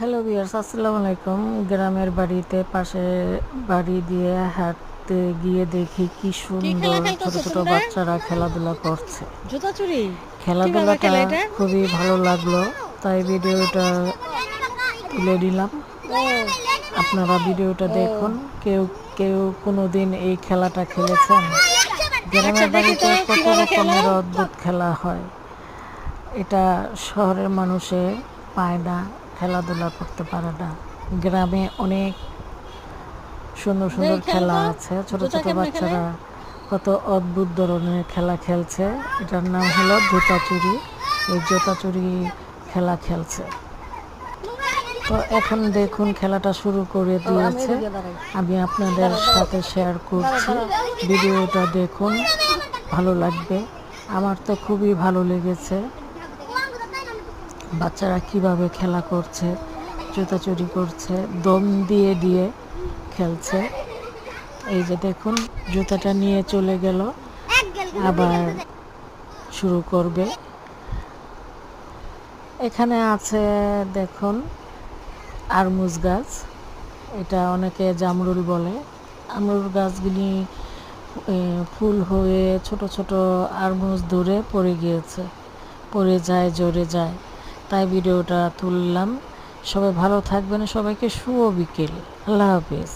Hello viewers, আসসালামু আলাইকুম। গ্রামের বাড়িতে পাশে বাড়ি দিয়ে হাঁটতে গিয়ে দেখি কি কি খেলা সুন্দর ছোট খেলতেছো ছোট তোমরা? বাচ্চারা খেলাধুলা করছে। জুতা চুরি? কিভাবে খেলাধুলাটা খেলে এটা? খুবই ভালো লাগলো, তাই ভিডিওটা তুলে নিলাম। ও আপনারা ভিডিওটা দেখুন। ও কেউ কেউ কোনো দিন এই খেলাটা খেলেছেন? আচ্ছা, গ্রামের দেখি তো বাড়িতে কত কিভাবে খেলো। রকমের অদ্ভুত খেলা হয়, এটা শহরের মানুষে পায় না, খেলাধুলা করতে পারে না। গ্রামে অনেক সুন্দর সুন্দর দেখি খেলো খেলা তো, আছে, ছোট জুতা ছোট কেমনে খেলে। বাচ্চারা কত অদ্ভুত ধরনের খেলা খেলছে। এটার নাম হলো জুতা চুরি। এই জুতা চুরি খেলা খেলছে। তো এখন দেখুন খেলাটা শুরু করে ও আমি দিয়েছে। এদিকে দাঁড়াই। আমি আপনাদের দাঁড়াও সাথে শেয়ার দাঁড়াও করছি, দাঁড়াও দাঁড়াও। ভিডিওটা দেখুন, ভালো লাগবে। আমার তো খুবই ভালো লেগেছে বাচ্চারা কিভাবে খেলা করছে, জুতাচুরি করছে, দম দিয়ে দিয়ে খেলছে। এই যে দেখুন, জুতাটা নিয়ে চলে গেল, আবার শুরু করবে। এখানে আছে দেখুন আরমুজ গাছ, এটা অনেকে জামরুল বলে। আমরুল গাছগুলি ফুল হয়ে ছোট ছোট আরমুজ ধরে পড়ে গিয়েছে, পড়ে যায়, জড়ে যায়, তাই ভিডিওটা তুললাম। সবাই ভালো থাকবেন, সবাইকে শুভ বিকেল, আল্লাহ হাফেজ।